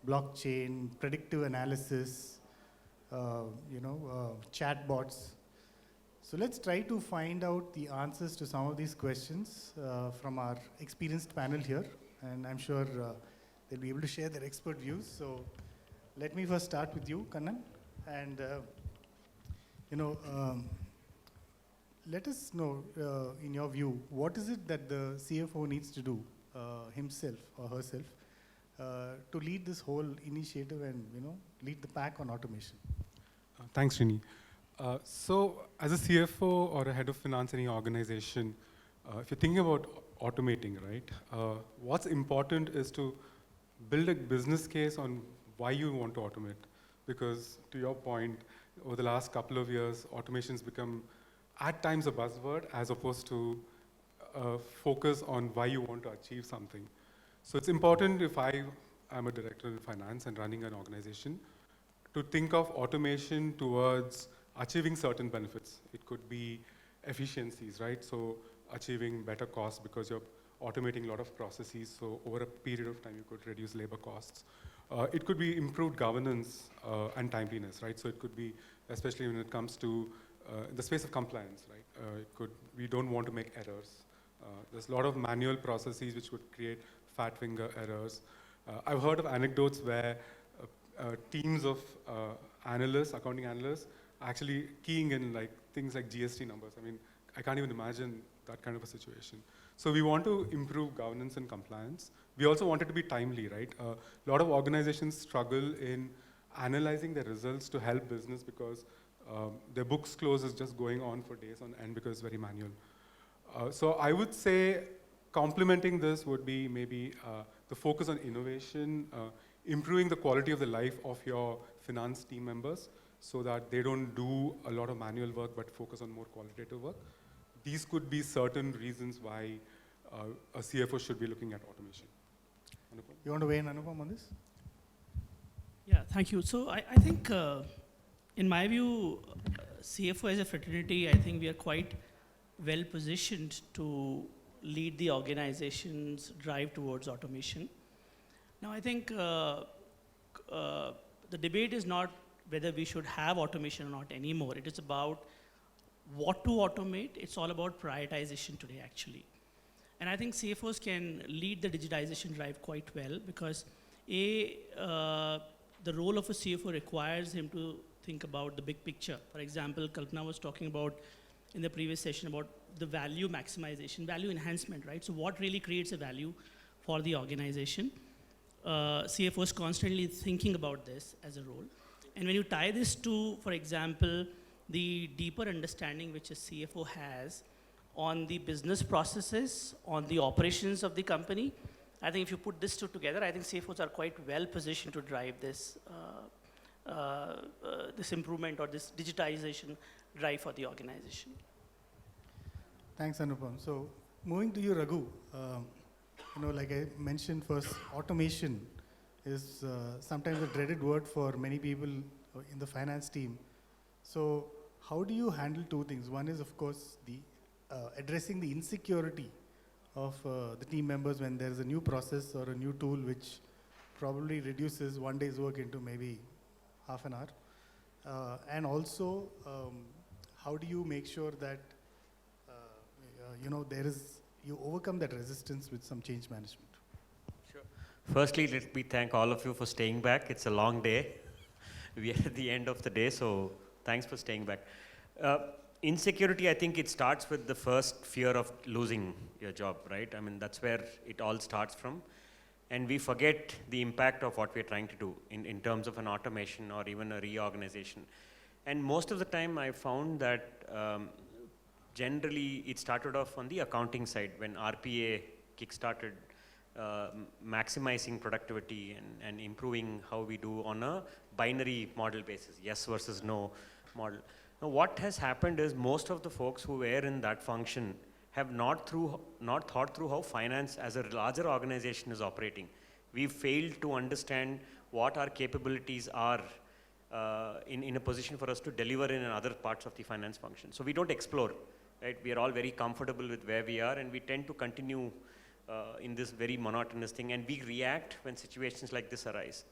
Blockchain, predictive analysis, chatbots. So let's try to find out the answers to some of these questions from our experienced panel here, and I'm sure they'll be able to share their expert views. So let me first start with you, Kanan, and let us know, in your view, what is it that the CFO needs to do himself or herself to lead this whole initiative and lead the pack on automation? Thanks, Srini. So as a CFO or a head of finance in any organization, if you're thinking about automating, right, what's important is to build a business case on why you want to automate. Because to your point, over the last couple of years, automation's become at times a buzzword as opposed to focus on why you want to achieve something. So it's important, if I am a director in finance and running an organization, to think of automation towards achieving certain benefits. It could be efficiencies, right? So achieving better costs because you're automating a lot of processes, so over a period of time you could reduce labor costs. It could be improved governance and timeliness, right? So it could be, especially when it comes to the space of compliance, right? We don't want to make errors. There's a lot of manual processes which would create fat finger errors. I've heard of anecdotes where teams of analysts, accounting analysts, actually keying in things like GST numbers. I mean, I can't even imagine that kind of a situation. So we want to improve governance and compliance. We also want it to be timely, right? A lot of organizations struggle in analyzing their results to help business because their books close is just going on for days on end because it's very manual. So I would say complementing this would be maybe the focus on innovation, improving the quality of the life of your finance team members so that they don't do a lot of manual work but focus on more qualitative work. These could be certain reasons why a CFO should be looking at automation. Anupam? You want to weigh in, Anupam, on this? Yeah, thank you. So I think, in my view, CFO as a fraternity, I think we are quite well positioned to lead the organization's drive towards automation. Now, I think the debate is not whether we should have automation or not anymore. It is about what to automate. It's all about prioritization today, actually. And I think CFOs can lead the digitization drive quite well because the role of a CFO requires him to think about the big picture. For example, Kalpana was talking about in the previous session about the value maximization, value enhancement, right? So what really creates a value for the organization? CFO is constantly thinking about this as a role. And when you tie this to, for example, the deeper understanding which a CFO has on the business processes, on the operations of the company, I think if you put this two together, I think CFOs are quite well positioned to drive this, this improvement or this digitization drive for the organization. Thanks, Anupam. So moving to you, Raghu, like I mentioned first, automation is sometimes a dreaded word for many people in the finance team. So how do you handle two things? One is, of course, the addressing the insecurity of the team members when there's a new process or a new tool which probably reduces one day's work into maybe half an hour. And also, how do you make sure that you overcome that resistance with some change management? Sure. Firstly, let me thank all of you for staying back. It's a long day. We are at the end of the day, so thanks for staying back. Insecurity, I think it starts with the first fear of losing your job, right? I mean, that's where it all starts from. and we forget the impact of what we're trying to do in terms of an automation or even a reorganization. And most of the time I found that generally it started off on the accounting side when RPA kickstarted maximizing productivity and improving how we do on a binary model basis, yes versus no model. Now what has happened is most of the folks who were in that function have not thought through how finance as a larger organization is operating. We've failed to understand what our capabilities are in a position for us to deliver in other parts of the finance function. So we don't explore, right? We are all very comfortable with where we are, and we tend to continue in this very monotonous thing, and we react when situations like this arise.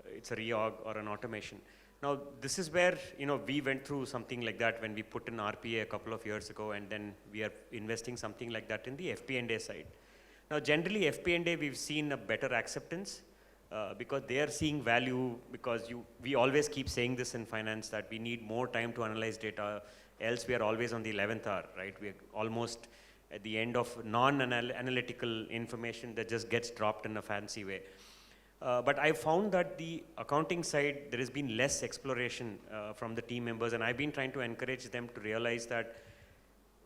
It's a reorg or an automation. Now, this is where, we went through something like that when we put in RPA a couple of years ago, and then we are investing something like that in the FP&A side. Now, generally, FP&A, we've seen a better acceptance because they are seeing value, because we always keep saying this in finance that we need more time to analyze data, else we are always on the 11th hour, right? We're almost at the end of non-analytical information that just gets dropped in a fancy way. But I found that the accounting side, there has been less exploration from the team members, and I've been trying to encourage them to realize that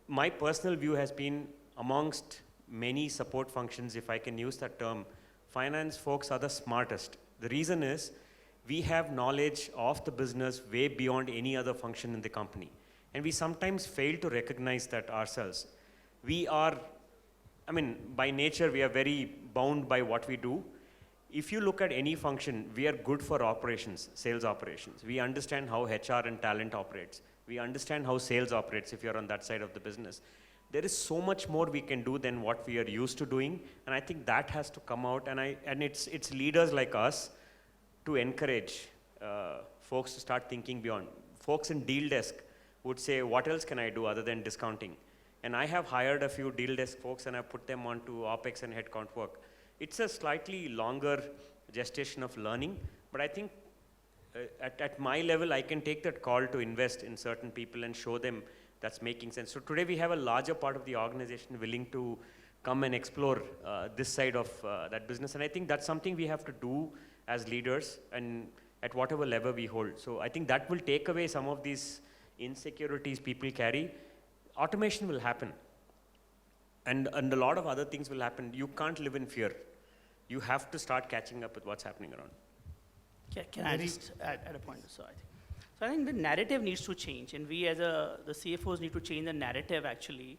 my personal view has been amongst many support functions, if I can use that term, finance folks are the smartest. The reason is we have knowledge of the business way beyond any other function in the company. And we sometimes fail to recognize that ourselves. We are, by nature, we are very bound by what we do. If you look at any function, we are good for operations, sales operations. We understand how HR and talent operates. We understand how sales operates if you're on that side of the business. There is so much more we can do than what we are used to doing, and I think that has to come out, and it's leaders like us to encourage folks to start thinking beyond. Folks in deal desk would say, what else can I do other than discounting? And I have hired a few deal desk folks and I've put them onto OpEx and headcount work. It's a slightly longer gestation of learning, but I think at my level, I can take that call to invest in certain people and show them that's making sense. So today we have a larger part of the organization willing to come and explore this side of that business. And I think that's something we have to do as leaders and at whatever level we hold. So I think that will take away some of these insecurities people carry. Automation will happen. And a lot of other things will happen. You can't live in fear. You have to start catching up with what's happening around. Can I just add a point? So I think the narrative needs to change, and we as the CFOs need to change the narrative actually.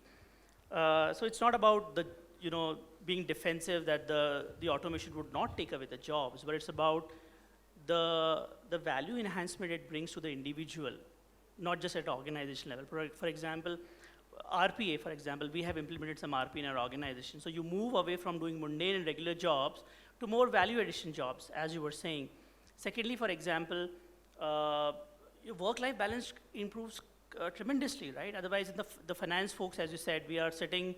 So it's not about the being defensive that the automation would not take away the jobs, but it's about the value enhancement it brings to the individual, not just at organization level. For example, RPA, for example, we have implemented some RPA in our organization. So you move away from doing mundane and regular jobs to more value addition jobs, as you were saying. Secondly, for example, your work-life balance improves tremendously, right? Otherwise, the finance folks, as you said, we are sitting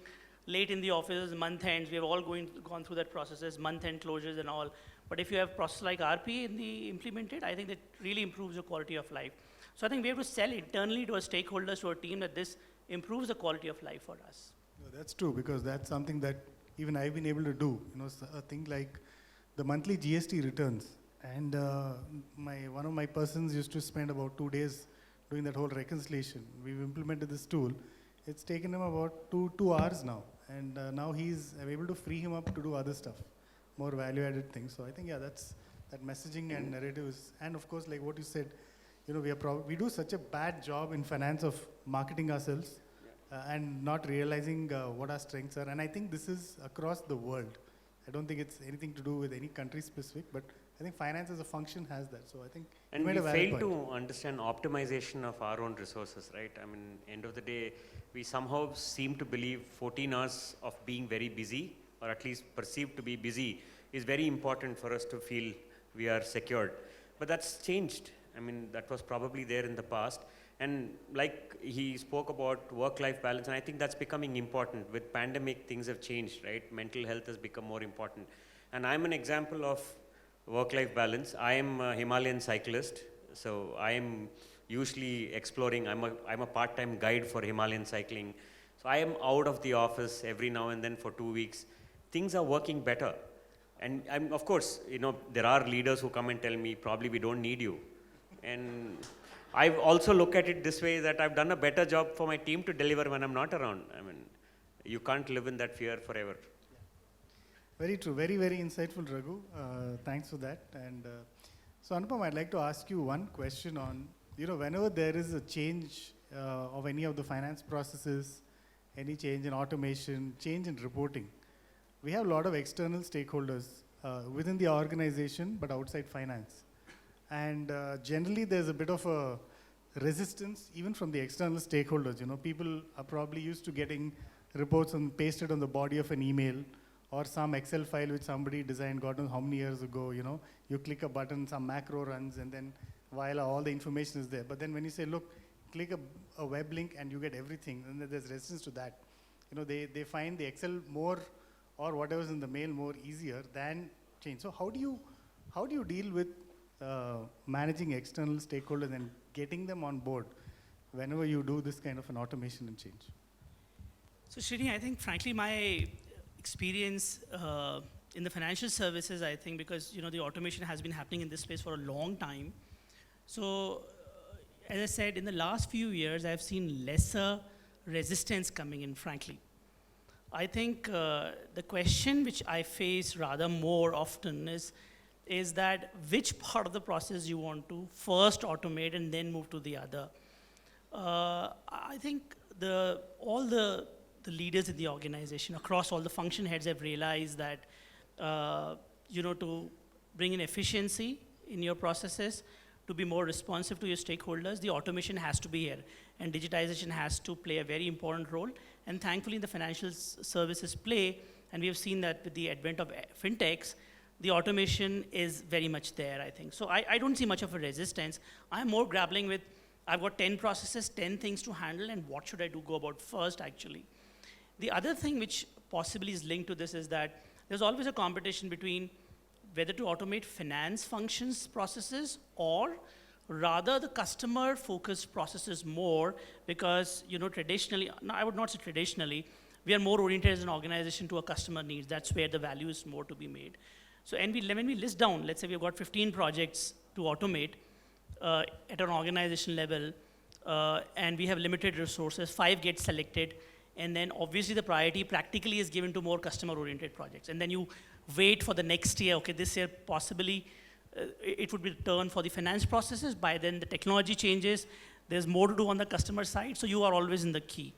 late in the office, month ends, we have all gone through that processes, month end closures and all. But if you have process like RPA implemented, I think that really improves your quality of life. So I think we have to sell internally to our stakeholders, to our team, that this improves the quality of life for us. No, that's true, because that's something that even I've been able to do. A thing like the monthly GST returns. And one of my persons used to spend about 2 days doing that whole reconciliation. We've implemented this tool. It's taken him about two hours now. And now I'm able to free him up to do other stuff, more value-added things. So I think, that's that messaging and narrative is, and of course, like what you said, we do such a bad job in finance of marketing ourselves and not realizing what our strengths are. And I think this is across the world. I don't think it's anything to do with any country specific, but I think finance as a function has that. So I think and we fail to understand optimization of our own resources, right? End of the day, we somehow seem to believe 14 hours of being very busy, or at least perceived to be busy, is very important for us to feel we are secured. But that's changed. That was probably there in the past. And like he spoke about work-life balance, and I think that's becoming important. With pandemic, things have changed, right? Mental health has become more important. And I'm an example of work-life balance. I am a Himalayan cyclist, so I am usually exploring. I'm a part-time guide for Himalayan cycling. So I am out of the office every now and then for 2 weeks. Things are working better. And of course, there are leaders who come and tell me, probably we don't need you. And I've also looked at it this way, that I've done a better job for my team to deliver when I'm not around. I mean, you can't live in that fear forever. Very true. Very, very insightful, Raghu. Thanks for that. And so, Anupam, I'd like to ask you one question on, whenever there is a change of any of the finance processes, any change in automation, change in reporting, we have a lot of external stakeholders within the organization, but outside finance. And generally, there's a bit of a resistance, even from the external stakeholders. People are probably used to getting reports pasted on the body of an email, or some Excel file which somebody designed God knows how many years ago. You click a button, some macro runs, and then voila, all the information is there. But then when you say, look, click a web link and you get everything, and then there's resistance to that. They find the Excel more, or whatever's in the mail more easier than change. So how do you deal with managing external stakeholders and getting them on board whenever you do this kind of an automation and change? So Srini, I think frankly my experience in the financial services, I think because the automation has been happening in this space for a long time. So as I said, in the last few years, I've seen lesser resistance coming in, frankly. I think the question which I face rather more often is that which part of the process you want to first automate and then move to the other. I think all the leaders in the organization across all the function heads have realized that to bring in efficiency in your processes, to be more responsive to your stakeholders, the automation has to be here, and digitization has to play a very important role. And thankfully, the financial services play, and we have seen that with the advent of fintechs, the automation is very much there, I think. So I don't see much of a resistance. I'm more grappling with, I've got 10 processes, 10 things to handle, and what should I go about first, actually? The other thing which possibly is linked to this is that there's always a competition between whether to automate finance functions processes or rather the customer-focused processes more, because traditionally, no, I would not say traditionally, we are more oriented as an organization to a customer needs. That's where the value is more to be made. So when we list down, let's say we've got 15 projects to automate at an organization level, and we have limited resources, 5 get selected, and then obviously the priority practically is given to more customer-oriented projects. And then you wait for the next year, okay, this year possibly it would be the turn for the finance processes. By then the technology changes, there's more to do on the customer side, so you are always in the queue.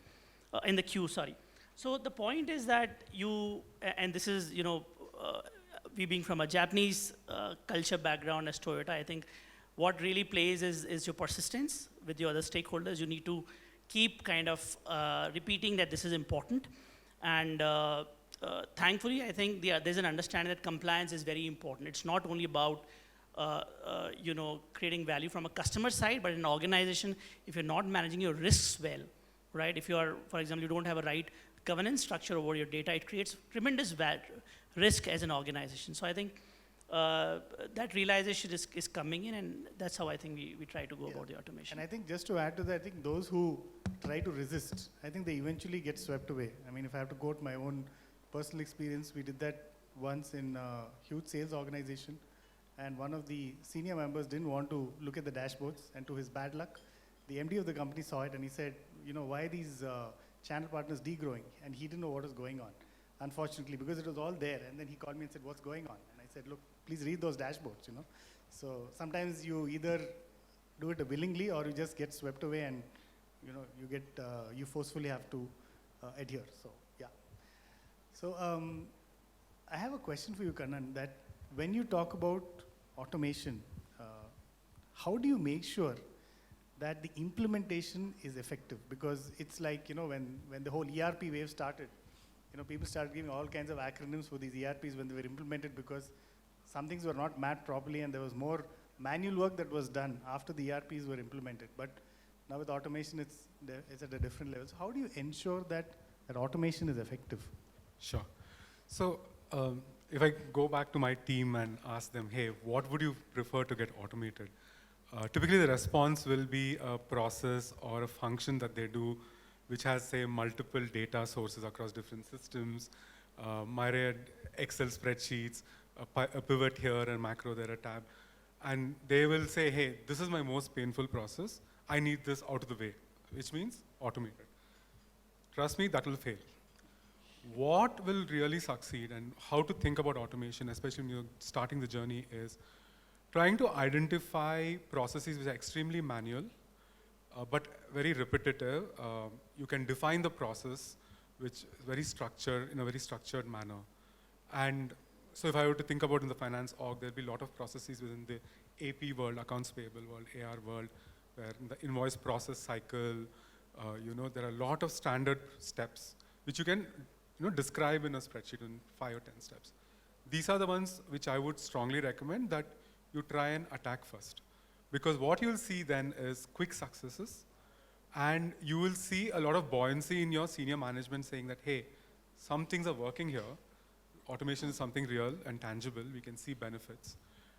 So the point is that and this is, we being from a Japanese culture background as Toyota, I think what really plays is your persistence with your other stakeholders. You need to keep kind of repeating that this is important. And thankfully, I think there's an understanding that compliance is very important. It's not only about creating value from a customer side, but in an organization, if you're not managing your risks well, right? If you are, for example, you don't have a right governance structure over your data, it creates tremendous risk as an organization. So I think that realization is coming in, and that's how I think we try to go about the automation. And I think just to add to that, I think those who try to resist, I think they eventually get swept away. I mean, if I have to quote my own personal experience, we did that once in a huge sales organization, and one of the senior members didn't want to look at the dashboards, and to his bad luck, the MD of the company saw it and he said, why are these channel partners degrowing? And he didn't know what was going on, unfortunately, because it was all there. And then he called me and said, what's going on? And I said, look, please read those dashboards, So sometimes you either do it willingly or you just get swept away, and you forcefully have to adhere. So yeah. So I have a question for you, Kanan, that when you talk about automation, how do you make sure that the implementation is effective? Because it's like, when the whole ERP wave started, people started giving all kinds of acronyms for these ERPs when they were implemented, because some things were not mapped properly and there was more manual work that was done after the ERPs were implemented. But now with automation, it's at a different level. So how do you ensure that automation is effective? Sure. So if I go back to my team and ask them, hey, what would you prefer to get automated? Typically the response will be a process or a function that they do which has, say, multiple data sources across different systems, myriad Excel spreadsheets, a pivot here and macro there, a tab. And they will say, hey, this is my most painful process. I need this out of the way, which means automate it. Trust me, that will fail. What will really succeed and how to think about automation, especially when you're starting the journey, is trying to identify processes which are extremely manual, but very repetitive. You can define the process which is very structured, in a very structured manner. And so if I were to think about in the finance org, there'll be a lot of processes within the AP world, accounts payable world, AR world, where in the invoice process cycle, there are a lot of standard steps which you can describe in a spreadsheet in 5 or 10 steps. These are the ones which I would strongly recommend that you try and attack first. Because what you'll see then is quick successes, and you will see a lot of buoyancy in your senior management saying that, hey, some things are working here. Automation is something real and tangible. We can see benefits.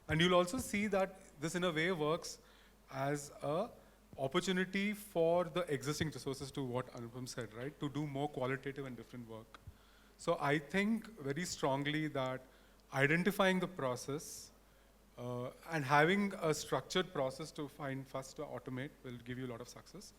And you'll also see that this in a way works as a opportunity for the existing resources, to what Anupam said, right? To do more qualitative and different work. So I think very strongly that identifying the process and having a structured process to find first to automate will give you a lot of success.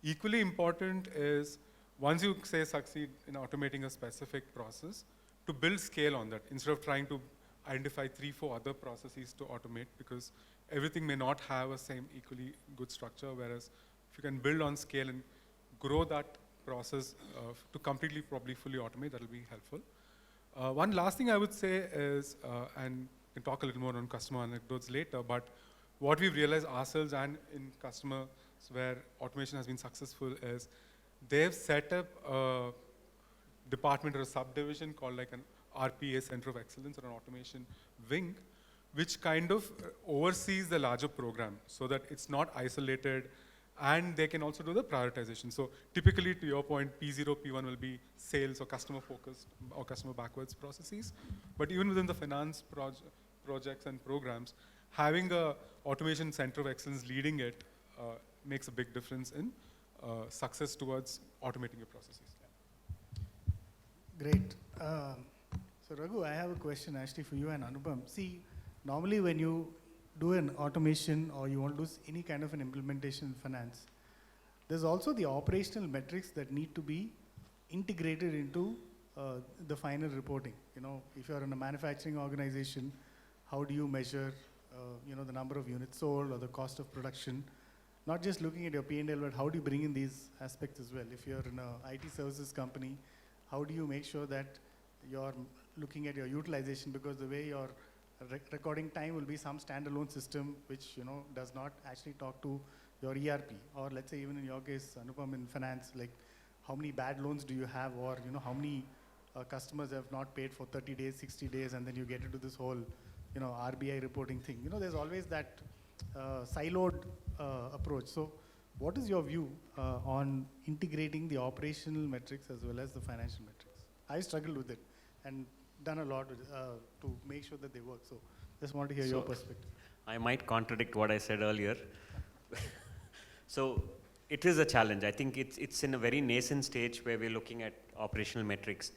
Equally important is, once you say succeed in automating a specific process, to build scale on that instead of trying to identify 3-4 other processes to automate, because everything may not have a same equally good structure, whereas if you can build on scale and grow that process to completely, probably fully automate, that will be helpful. One last thing I would say is, and we can talk a little more on customer anecdotes later, but what we've realized ourselves and in customers where automation has been successful is they've set up a department or a subdivision called like an RPA, Center of Excellence, or an automation wing, which kind of oversees the larger program so that it's not isolated, and they can also do the prioritization. So typically, to your point, P0, P1 will be sales or customer focused or customer backwards processes. But even within the finance projects and programs, having a automation center of excellence leading it makes a big difference in success towards automating your processes. Great. So Raghu, I have a question actually for you and Anupam. See, normally when you do an automation or you want to do any kind of an implementation in finance, there's also the operational metrics that need to be integrated into the final reporting. If you're in a manufacturing organization, how do you measure the number of units sold or the cost of production? Not just looking at your P&L, but how do you bring in these aspects as well? If you're in an IT services company, how do you make sure that you're looking at your utilization, because the way your recording time will be some standalone system which does not actually talk to your ERP, or let's say even in your case, Anupam, in finance, like how many bad loans do you have, or how many customers have not paid for 30 days, 60 days, and then you get into this whole RBI reporting thing. There's always that siloed approach. So what is your view on integrating the operational metrics as well as the financial metrics? I struggled with it and done a lot to make sure that they work. So just want to hear your perspective. I might contradict what I said earlier. So it is a challenge. I think it's in a very nascent stage where we're looking at operational metrics.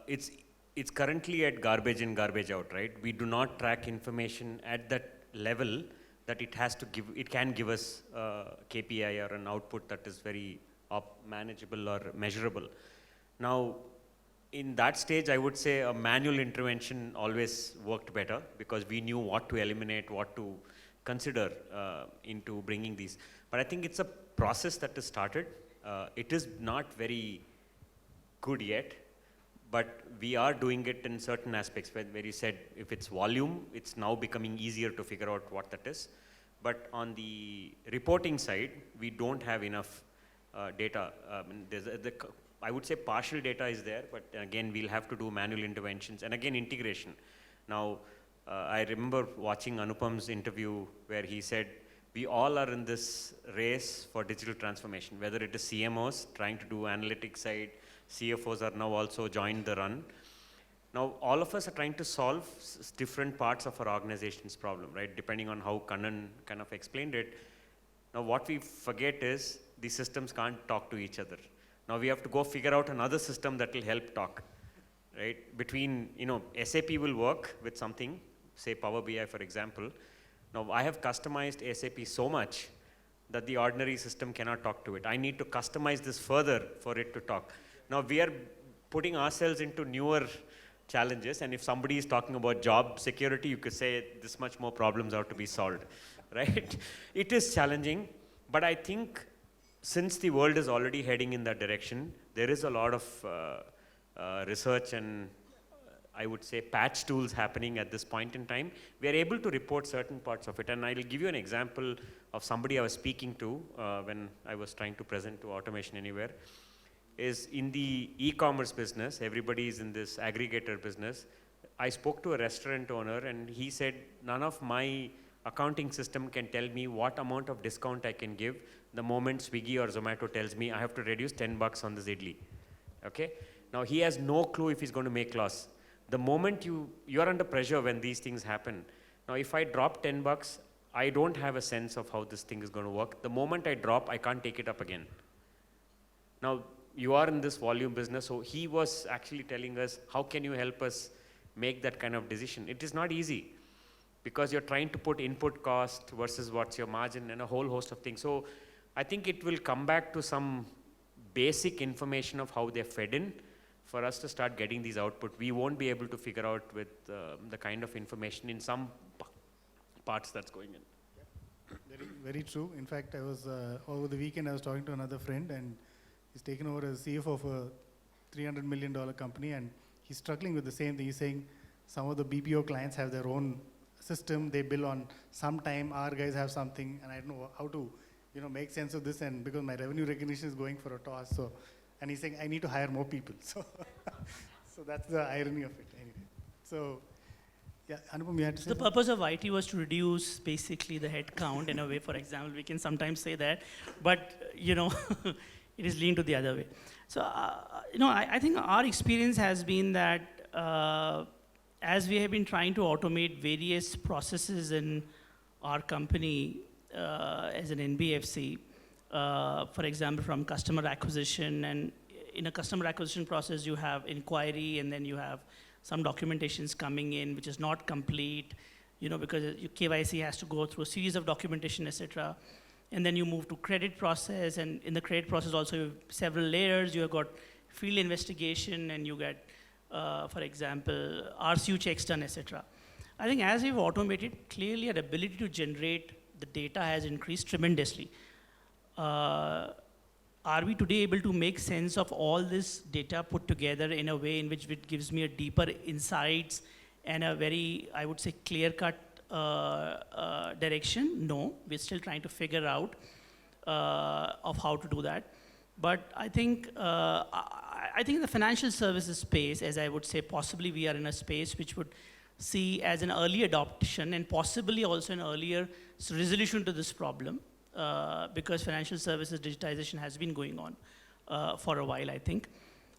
It's currently at garbage in, garbage out, right? We do not track information at that level that it can give us a KPI or an output that is very manageable or measurable. Now, in that stage, I would say a manual intervention always worked better, because we knew what to eliminate, what to consider into bringing these. But I think it's a process that has started. It is not very good yet, but we are doing it in certain aspects where you said if it's volume, it's now becoming easier to figure out what that is. But on the reporting side, we don't have enough data. I would say partial data is there, but again, we'll have to do manual interventions and again, integration. Now, I remember watching Anupam's interview where he said, we all are in this race for digital transformation, whether it is CMOs trying to do analytics side, CFOs are now also joined the run. Now, all of us are trying to solve different parts of our organization's problem, right? Depending on how Kanan kind of explained it. Now, what we forget is the systems can't talk to each other. Now, we have to go figure out another system that will help talk, right? Between, SAP will work with something, say Power BI for example. Now I have customized SAP so much that the ordinary system cannot talk to it. I need to customize this further for it to talk. Now we are putting ourselves into newer challenges, and if somebody is talking about job security, you could say this much more problems are to be solved, right? It is challenging, but I think since the world is already heading in that direction, there is a lot of research and I would say patch tools happening at this point in time. We are able to report certain parts of it, and I'll give you an example of somebody I was speaking to when I was trying to present to Automation Anywhere. Is in the e-commerce business, everybody is in this aggregator business. I spoke to a restaurant owner and he said, none of my accounting system can tell me what amount of discount I can give the moment Swiggy or Zomato tells me I have to reduce $10 on this idli. Okay? Now he has no clue if he's going to make loss. The moment you're under pressure when these things happen. Now if I drop $10, I don't have a sense of how this thing is going to work. The moment I drop, I can't take it up again. Now, you are in this volume business, so he was actually telling us, how can you help us make that kind of decision? It is not easy because you're trying to put input cost versus what's your margin and a whole host of things. So I think it will come back to some basic information of how they're fed in for us to start getting these output. We won't be able to figure out with the kind of information in some parts that's going in. Very, very true. In fact, I was, over the weekend, I was talking to another friend and he's taken over as CFO of a $300 million company, and he's struggling with the same thing. He's saying some of the BPO clients have their own system, they bill on some time, our guys have something, and I don't know how to make sense of this, and because my revenue recognition is going for a toss, so, and he's saying I need to hire more people. So, so that's the irony of it anyway. So, yeah, Anupam, you had to say The purpose of IT was to reduce basically the head count in a way, for example, we can sometimes say that, but it is leaned to the other way. So, I think our experience has been that as we have been trying to automate various processes in our company as an NBFC, for example, from customer acquisition, and in a customer acquisition process, you have inquiry, and then you have some documentations coming in, which is not complete, because your KYC has to go through a series of documentation, etc. And then you move to credit process, and in the credit process also you have several layers. You have got field investigation, and you get, for example, RCU checks done, etc. I think as we've automated, clearly our ability to generate the data has increased tremendously. Are we today able to make sense of all this data put together in a way in which it gives me a deeper insights and a very, I would say, clear-cut direction? No, we're still trying to figure out of how to do that. But I think in the financial services space, as I would say, possibly we are in a space which would see as an early adoption and possibly also an earlier resolution to this problem, because financial services digitization has been going on for a while, I think.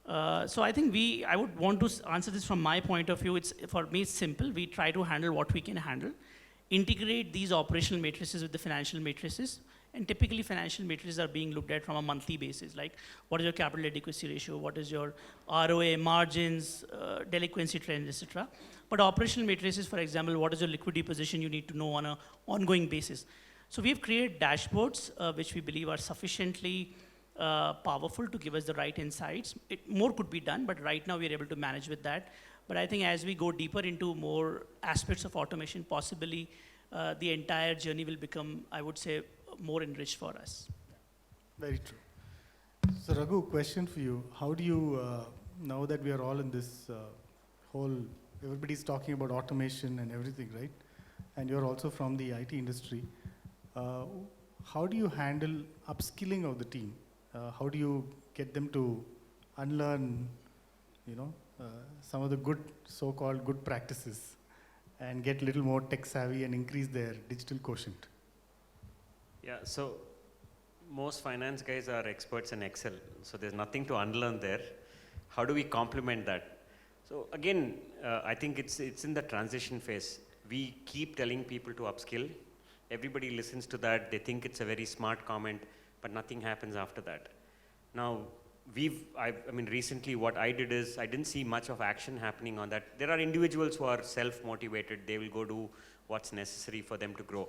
So I think I would want to answer this from my point of view. For me, it's simple. We try to handle what we can handle, integrate these operational matrices with the financial matrices, and typically financial matrices are being looked at from a monthly basis, like what is your capital adequacy ratio, what is your ROA, margins, delinquency trends, etc. But operational matrices, for example, what is your liquidity position, you need to know on an ongoing basis. So we've created dashboards which we believe are sufficiently powerful to give us the right insights. More could be done, but right now we're able to manage with that. But I think as we go deeper into more aspects of automation, possibly the entire journey will become, I would say, more enriched for us. Very true. So Raghu, question for you. How do you, now that we are all in this everybody's talking about automation and everything, right? And you're also from the IT industry. How do you handle upskilling of the team? How do you get them to unlearn, some of the good, so-called good practices and get a little more tech savvy and increase their digital quotient? Yeah, so most finance guys are experts in Excel, so there's nothing to unlearn there. How do we complement that? So again, I think it's in the transition phase. We keep telling people to upskill. Everybody listens to that. They think it's a very smart comment, but nothing happens after that. Now, I mean, recently what I did is, I didn't see much of action happening on that. There are individuals who are self-motivated. They will go do what's necessary for them to grow.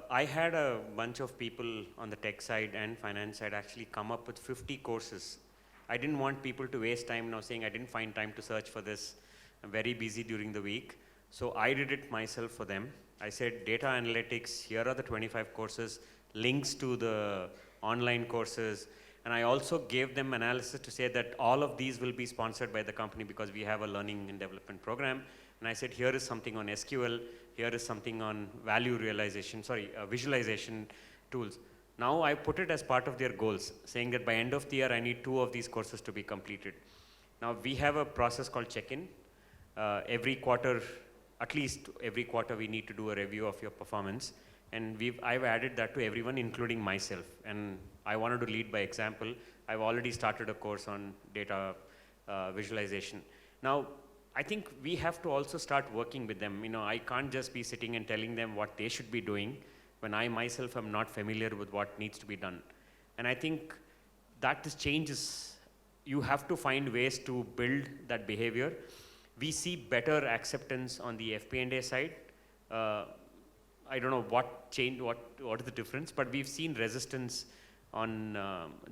I had a bunch of people on the tech side and finance side actually come up with 50 courses. I didn't want people to waste time now saying I didn't find time to search for this. I'm very busy during the week. So I did it myself for them. I said, data analytics, here are the 25 courses, links to the online courses. And I also gave them analysis to say that all of these will be sponsored by the company because we have a learning and development program. And I said, here is something on SQL, here is something on visualization tools. Now I put it as part of their goals, saying that by end of the year, I need 2 of these courses to be completed. Now we have a process called check-in. Every quarter, at least every quarter, we need to do a review of your performance. And I've added that to everyone, including myself. And I wanted to lead by example. I've already started a course on data visualization. Now, I think we have to also start working with them. You know, I can't just be sitting and telling them what they should be doing when I myself am not familiar with what needs to be done. And I think that this changes. You have to find ways to build that behavior. We see better acceptance on the FP&A side. I don't know what changed, what is the difference, but we've seen resistance on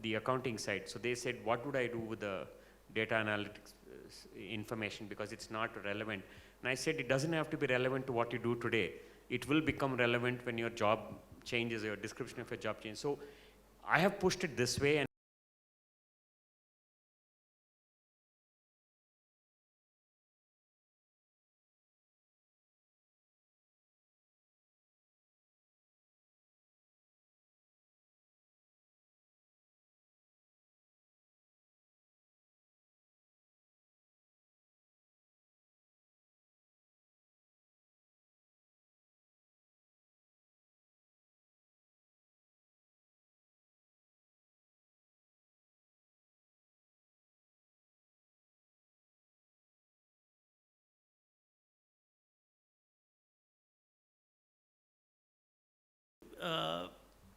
the accounting side. So they said, what would I do with the data analytics information because it's not relevant. And I said, it doesn't have to be relevant to what you do today. It will become relevant when your job changes, your description of your job changes. So I have pushed it this way. And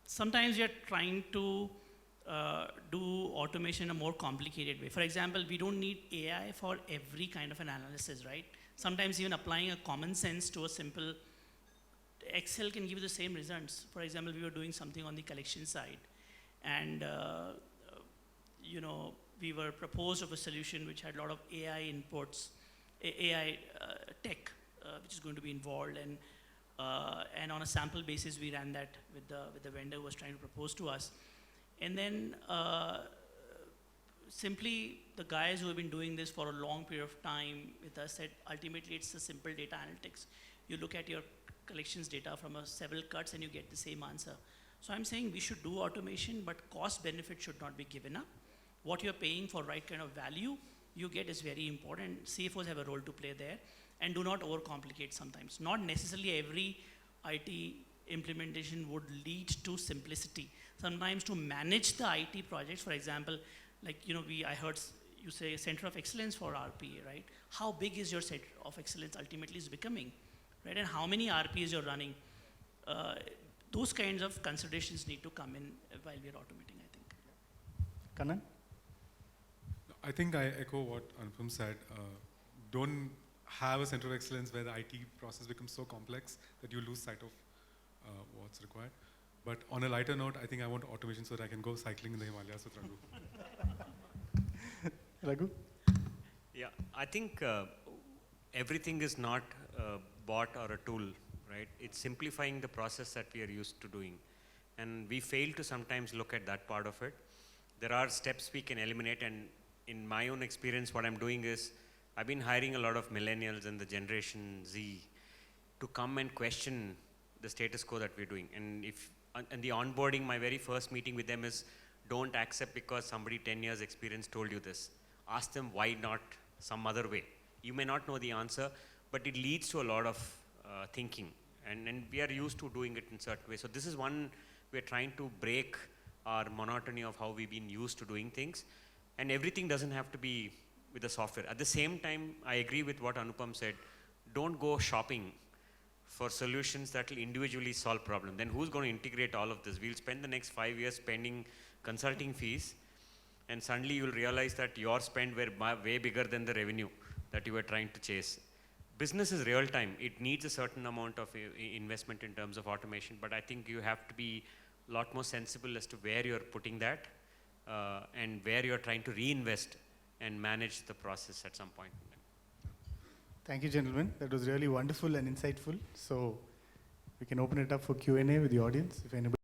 sometimes you're trying to do automation in a more complicated way. For example, we don't need AI for every kind of an analysis, right? Sometimes even applying a common sense to a simple Excel can give you the same results. For example, we were doing something on the collection side, and you know, we were proposed of a solution which had a lot of AI inputs, AI tech, which is going to be involved, and on a sample basis, we ran that with the vendor who was trying to propose to us. And then simply the guys who have been doing this for a long period of time with us said, ultimately it's a simple data analytics. You look at your collections data from several cuts and you get the same answer. So I'm saying we should do automation, but cost benefit should not be given up. What you're paying for right kind of value you get is very important. CFOs have a role to play there, and do not overcomplicate sometimes. Not necessarily every IT implementation would lead to simplicity. Sometimes to manage the IT projects, for example, like, you know, I heard you say center of excellence for RPA, right? How big is your center of excellence ultimately is becoming, right? And how many RPAs you're running? Those kinds of considerations need to come in while we're automating, I think. Kanan? I think I echo what Anupam said. Don't have a center of excellence where the IT process becomes so complex that you lose sight of what's required. But on a lighter note, I think I want automation so that I can go cycling in the Himalayas with Raghu. Raghu? yeah, I think everything is not a bot or a tool, right? It's simplifying the process that we are used to doing. And we fail to sometimes look at that part of it. There are steps we can eliminate, and in my own experience, what I'm doing is, I've been hiring a lot of millennials and the Generation Z to come and question the status quo that we're doing. And the onboarding, my very first meeting with them is, don't accept because somebody 10 years experience told you this. Ask them why not some other way. You may not know the answer, but it leads to a lot of thinking. And we are used to doing it in certain ways. So this is one, we're trying to break our monotony of how we've been used to doing things. And everything doesn't have to be with the software. At the same time, I agree with what Anupam said. Don't go shopping for solutions that will individually solve problems. Then who's going to integrate all of this? We'll spend the next 5 years spending consulting fees And suddenly you'll realize that your spend were way bigger than the revenue that you were trying to chase. Business is real time. It needs a certain amount of investment in terms of automation, but I think you have to be a lot more sensible as to where you're putting that and where you're trying to reinvest and manage the process at some point. Thank you, gentlemen. That was really wonderful and insightful. So we can open it up for Q&A with the audience. If anybody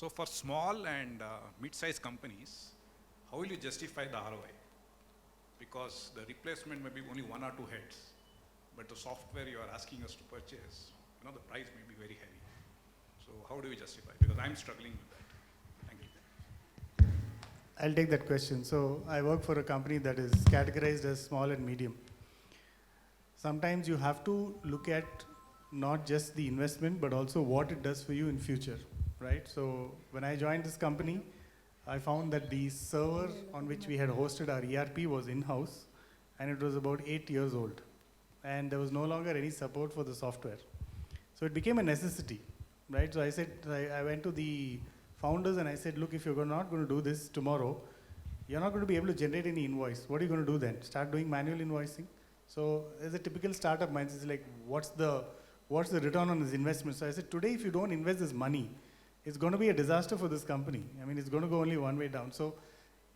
So for small and mid-sized companies, how will you justify the ROI? Because the replacement may be only 1 or 2 heads, but the software you are asking us to purchase, the price may be very heavy. So how do we justify? Because I'm struggling with that. Thank you. I'll take that question. So I work for a company that is categorized as small and medium. Sometimes you have to look at not just the investment, but also what it does for you in future, right? So when I joined this company, I found that the server on which we had hosted our ERP was in-house, and it was about 8 years old. And there was no longer any support for the software. So it became a necessity, right? So I said, I went to the founders and I said, look, if you're not going to do this tomorrow, you're not going to be able to generate any invoice. What are you going to do then? Start doing manual invoicing? So as a typical startup mindset, it's like, what's the return on this investment? So I said, today, if you don't invest this money, it's going to be a disaster for this company. I mean, it's going to go only one way down. So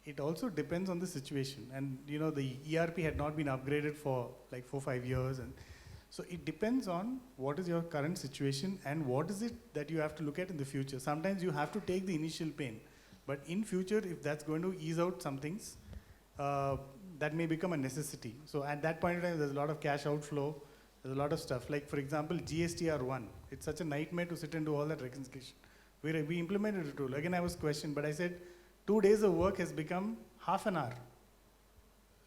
it also depends on the situation. And the ERP had not been upgraded for like 4-5 years. And so it depends on what is your current situation and what is it that you have to look at in the future. Sometimes you have to take the initial pain. But in future, if that's going to ease out some things, that may become a necessity. So at that point in time, there's a lot of cash outflow. There's a lot of stuff. Like, for example, GSTR1. It's such a nightmare to sit and do all that reconciliation. We implemented a tool. Again, I was questioned, but I said, 2 days of work has become half an hour.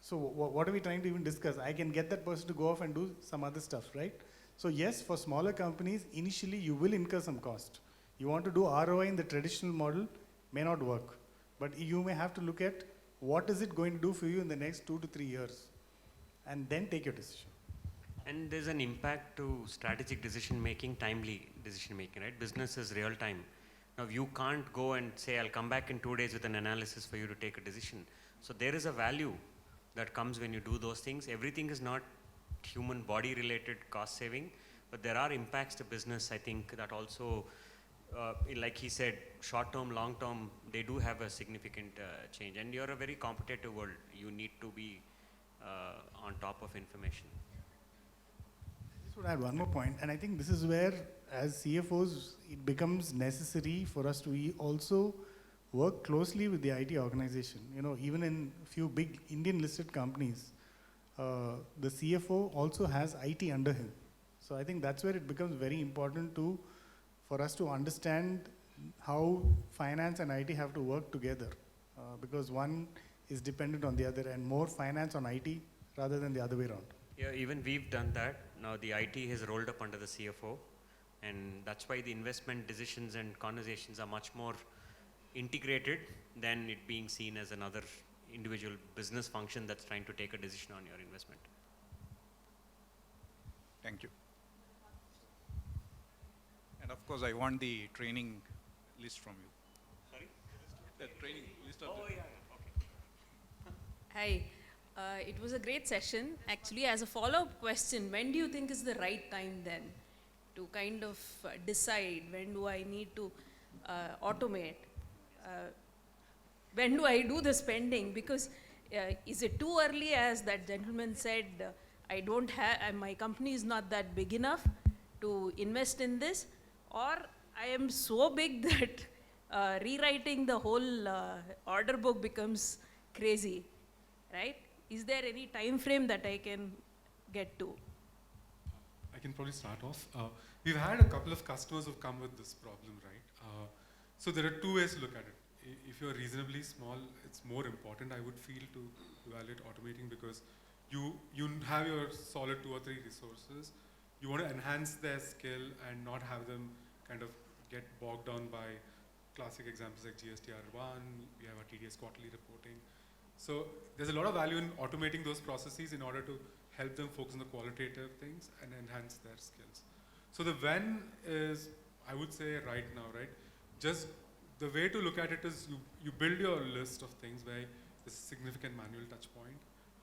So what are we trying to even discuss? I can get that person to go off and do some other stuff, right? So yes, for smaller companies, initially you will incur some cost. You want to do ROI in the traditional model, may not work. But you may have to look at what is it going to do for you in the next 2 to 3 years, and then take your decision. And there's an impact to strategic decision making, timely decision making, right? Business is real time. Now you can't go and say, I'll come back in 2 days with an analysis for you to take a decision. So there is a value that comes when you do those things. Everything is not human body related cost saving, but there are impacts to business, I think, that also, like he said, short term, long term, they do have a significant change. And you're a very competitive world. You need to be on top of information. I just want to add one more point, and I think this is where, as CFOs, it becomes necessary for us to also work closely with the IT organization. Even in a few big Indian listed companies, the CFO also has IT under him. So I think that's where it becomes very important for us to understand how finance and IT have to work together, because one is dependent on the other, and more finance on IT rather than the other way around. Yeah, even we've done that. Now the IT has rolled up under the CFO, and that's why the investment decisions and conversations are much more integrated than it being seen as another individual business function that's trying to take a decision on your investment. Thank you. And of course, I want the training list from you. Sorry? The training list of yeah, Hi, okay. it was a great session. Actually, as a follow-up question, when do you think is the right time then to kind of decide when do I need to automate? When do I do the spending? Because is it too early, as that gentleman said, I don't have, my company is not that big enough to invest in this, or I am so big that rewriting the whole order book becomes crazy, right? Is there any time frame that I can get to? I can probably start off. We've had a couple of customers who've come with this problem, right? So there are 2 ways to look at it. If you're reasonably small, it's more important, I would feel, to evaluate automating, because you have your solid 2 or 3 resources. You want to enhance their skill and not have them kind of get bogged down by classic examples like GSTR1, we have our TDS quarterly reporting. So there's a lot of value in automating those processes in order to help them focus on the qualitative things and enhance their skills. So the when is, I would say, right now, right? Just the way to look at it is you build your list of things where there's a significant manual touch point,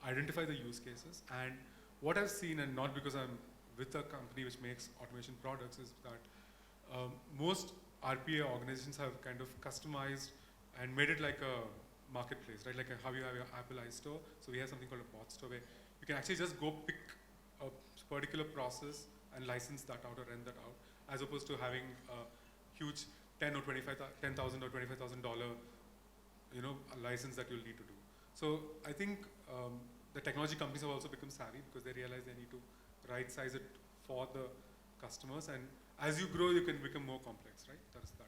identify the use cases, and what I've seen, and not because I'm with a company which makes automation products, is that most RPA organizations have kind of customized and made it like a marketplace, right? Like how you have your Apple iStore. So we have something called a bot store where you can actually just go pick a particular process and license that out or rent that out, as opposed to having a huge $10,000 or $25,000, you know, a license that you'll need to do. So I think the technology companies have also become savvy because they realize they need to right size it for the customers, and as you grow, you can become more complex, right? That is that.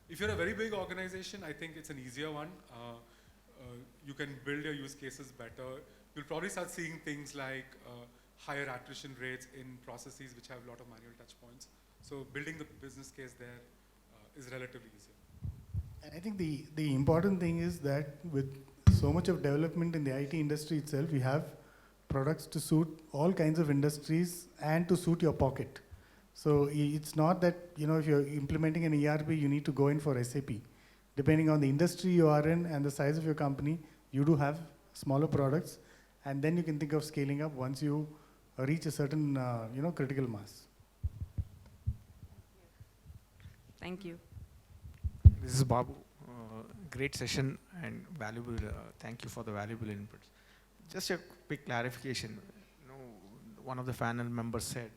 If you're a very big organization, I think it's an easier one. You can build your use cases better. You'll probably start seeing things like higher attrition rates in processes which have a lot of manual touch points. So building the business case there is relatively easier. And I think the important thing is that with so much of development in the IT industry itself, we have products to suit all kinds of industries and to suit your pocket. So it's not that, you know, if you're implementing an ERP, you need to go in for SAP. Depending on the industry you are in and the size of your company, you do have smaller products, and then you can think of scaling up once you reach a certain, you know, critical mass. Thank you. This is Babu. Great session and valuable. Thank you for the valuable inputs. Just a quick clarification. You know, one of the panel members said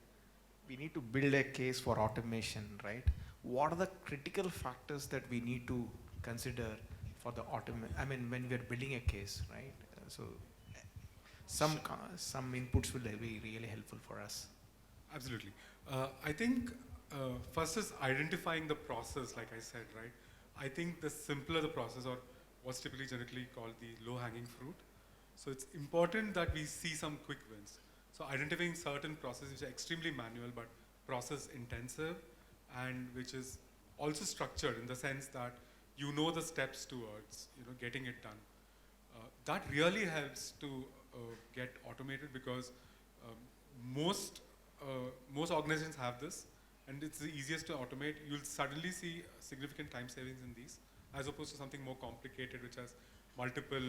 we need to build a case for automation, right? What are the critical factors that we need to consider for the I mean, when we are building a case, right? So some inputs will be really helpful for us. Absolutely. I think first is identifying the process, like I said, right? I think the simpler the process, or what's typically generally called the low-hanging fruit. So it's important that we see some quick wins. So identifying certain processes which are extremely manual but process intensive, and which is also structured in the sense that you know the steps towards, you know, getting it done. That really helps to get automated because most organizations have this, and it's the easiest to automate. You'll suddenly see significant time savings in these, as opposed to something more complicated which has multiple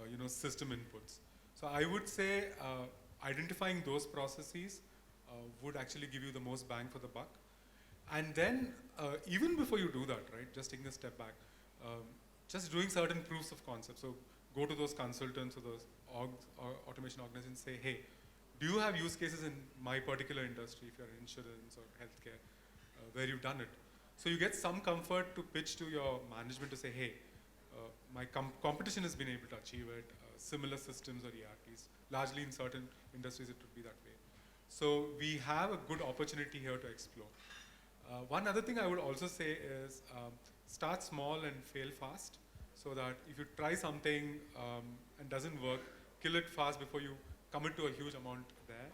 you know, system inputs. So I would say identifying those processes would actually give you the most bang for the buck. And then even before you do that, right, just taking a step back, just doing certain proofs of concept. So go to those consultants or those automation organizations and say, hey, do you have use cases in my particular industry, if you're in insurance or healthcare, where you've done it? So you get some comfort to pitch to your management to say, hey, my competition has been able to achieve it, similar systems or ERPs. Largely in certain industries it would be that way. So we have a good opportunity here to explore. One other thing I would also say is start small and fail fast, so that if you try something and doesn't work, kill it fast before you commit to a huge amount there.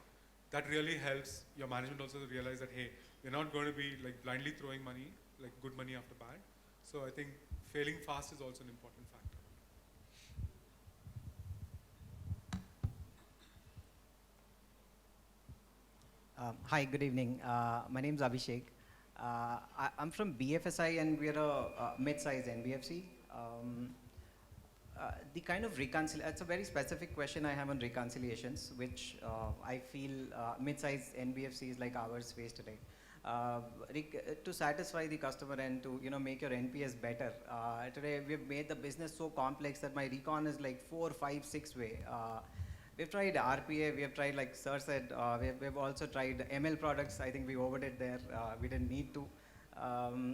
That really helps your management also to realize that, hey, we're not going to be like blindly throwing money, like good money after bad. So I think failing fast is also an important factor. Hi, good evening. My name is Abhishek. I'm from BFSI, and we're a mid-sized NBFC. The kind of reconciliation, it's a very specific question I have on reconciliations, which I feel mid-sized NBFCs like ours face today. To satisfy the customer and to, you know, make your NPS better. Today we've made the business so complex that my recon is like 4, 5, 6 way. We've tried RPA, we have tried, like Sir said, we've also tried ML products. I think we overdid there, we didn't need to.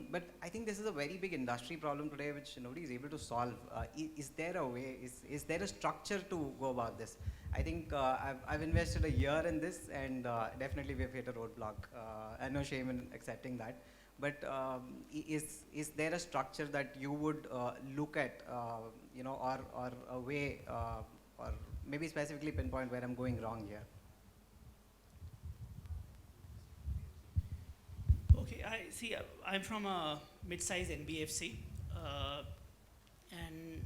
But I think this is a very big industry problem today which nobody is able to solve. Is there a way, is there a structure to go about this? I think I've invested a year in this, and definitely we've hit a roadblock. No shame in accepting that. But is there a structure that you would look at, you know, or a way, or maybe specifically pinpoint where I'm going wrong here? Okay, I see. I'm from a mid-sized NBFC, and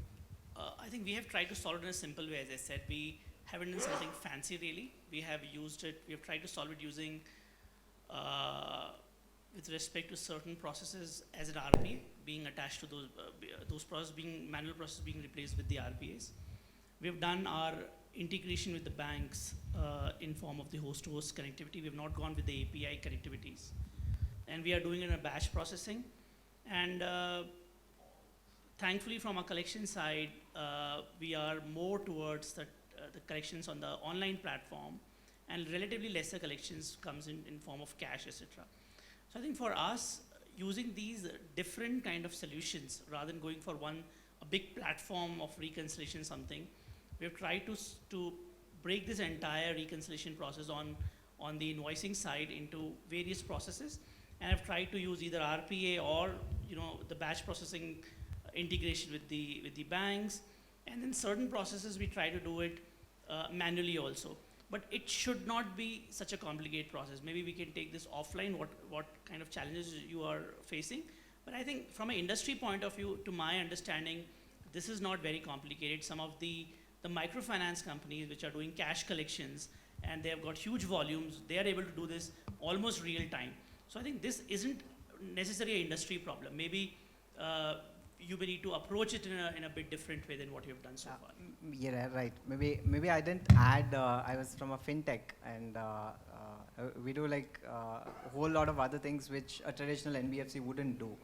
I think we have tried to solve it in a simple way. As I said, we haven't done something fancy really. We have used it. We have tried to solve it using, with respect to certain processes as an RPA being attached to those processes being manual processes being replaced with the RPAs. We have done our integration with the banks in form of the host-to-host connectivity. We have not gone with the API connectivities. And we are doing it in a batch processing. And thankfully from our collection side, we are more towards the collections on the online platform, and relatively lesser collections comes in form of cash, etc. So I think for us, using these different kind of solutions rather than going for a big platform of reconciliation something, we have tried to break this entire reconciliation process on the invoicing side into various processes, and I've tried to use either RPA or the batch processing integration with the banks, and then certain processes we try to do it manually also. But it should not be such a complicated process. Maybe we can take this offline, what kind of challenges you are facing. But I think from an industry point of view, to my understanding, this is not very complicated. Some of the microfinance companies which are doing cash collections and they have got huge volumes, they are able to do this almost real time. So I think this isn't necessarily an industry problem. Maybe you may need to approach it in a bit different way than what you have done so far. Yeah, right. Maybe I didn't add, I was from a fintech, and we do like a whole lot of other things which a traditional NBFC wouldn't do.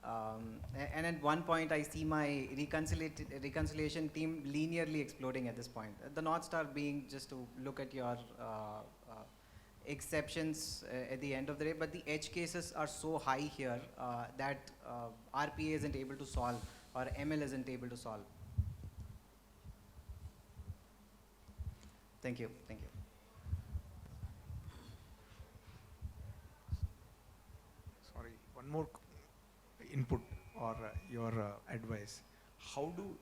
And at one point I see my reconciliation team linearly exploding at this point. The North Star being just to look at your exceptions at the end of the day, but the edge cases are so high here that RPA isn't able to solve or ML isn't able to solve. Thank you. Thank you. Sorry, one more input or your advice. How do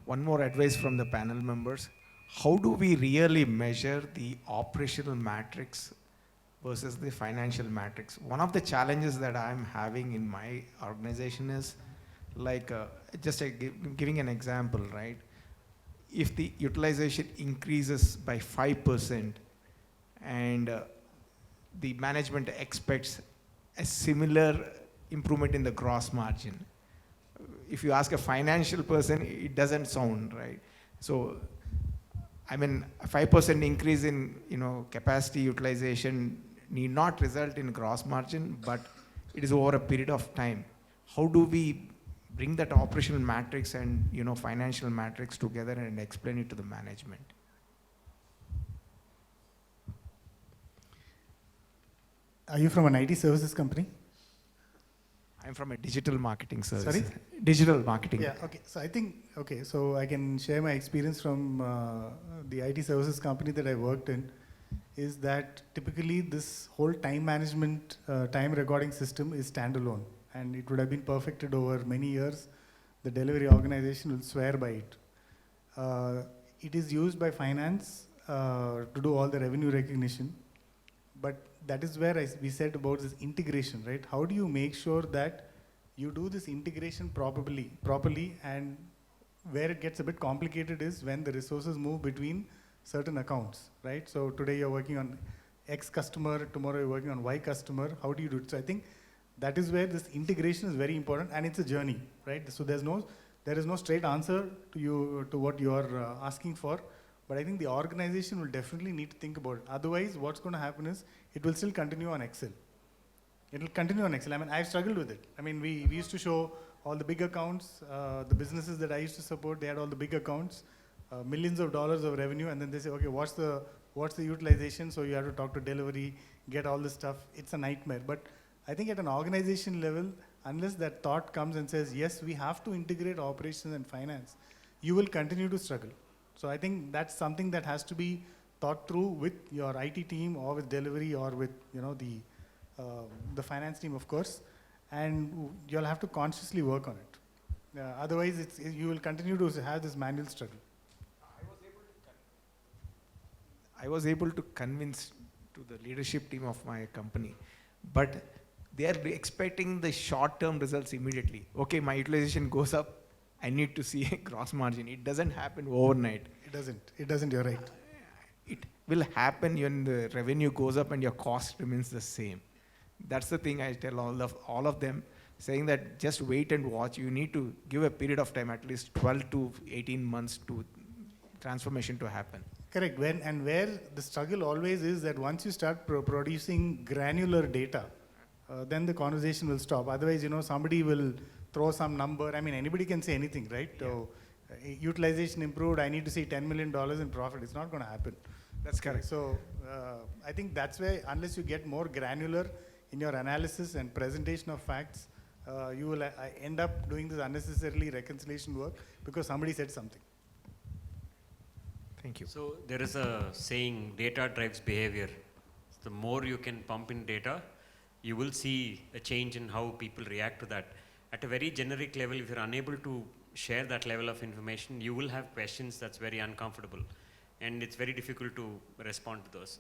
one more advice from the panel members. How do we really measure the operational matrix versus the financial matrix? One of the challenges that I'm having in my organization is like, giving an example, right? If the utilization increases by 5% and the management expects a similar improvement in the gross margin, if you ask a financial person, it doesn't sound right. So, I mean, a 5% increase in capacity utilization need not result in gross margin, but it is over a period of time. How do we bring that operational matrix and financial matrix together and explain it to the management? Are you from an IT services company? I'm from a digital marketing service. Sorry? Digital marketing. Yeah, okay. So I think, so I can share my experience from the IT services company that I worked in, is that typically this whole time management, time recording system is standalone, and it would have been perfected over many years. The delivery organization will swear by it. It is used by finance to do all the revenue recognition, but that is where we said about this integration, right? How do you make sure that you do this integration properly, and where it gets a bit complicated is when the resources move between certain accounts, right? So today you're working on X customer, tomorrow you're working on Y customer. How do you do it? So I think that is where this integration is very important, and it's a journey, right? So there is no straight answer to what you're asking for. But I think the organization will definitely need to think about it. Otherwise, what's going to happen is it will still continue on Excel. It will continue on Excel. I mean, I've struggled with it. I mean, we used to show all the big accounts. The businesses that I used to support, they had all the big accounts, millions of dollars of revenue, and then they say, okay, what's the utilization? So you have to talk to delivery, get all this stuff. It's a nightmare. But I think at an organization level, unless that thought comes and says, yes, we have to integrate operations and finance, you will continue to struggle. So I think that's something that has to be thought through with your IT team or with delivery or with the finance team, of course, and you'll have to consciously work on it. Otherwise, you will continue to have this manual struggle. I was able to convince to the leadership team of my company, but they are expecting the short-term results immediately. Okay, my utilization goes up, I need to see a gross margin. It doesn't happen overnight. It doesn't, you're right. It will happen when the revenue goes up and your cost remains the same. That's the thing I tell all of them, saying that just wait and watch. You need to give a period of time, at least 12 to 18 months to transformation to happen. Correct. Where the struggle always is that once you start producing granular data, then the conversation will stop. Otherwise, somebody will throw some number. I mean, anybody can say anything, right? Yeah. So, utilization improved, I need to see $10 million in profit. It's not going to happen. That's correct. So, I think that's why unless you get more granular in your analysis and presentation of facts, you will end up doing this unnecessarily reconciliation work because somebody said something. Thank you. So there is a saying, data drives behavior. The more you can pump in data, you will see a change in how people react to that. At a very generic level, if you're unable to share that level of information, you will have questions that's very uncomfortable. And it's very difficult to respond to those.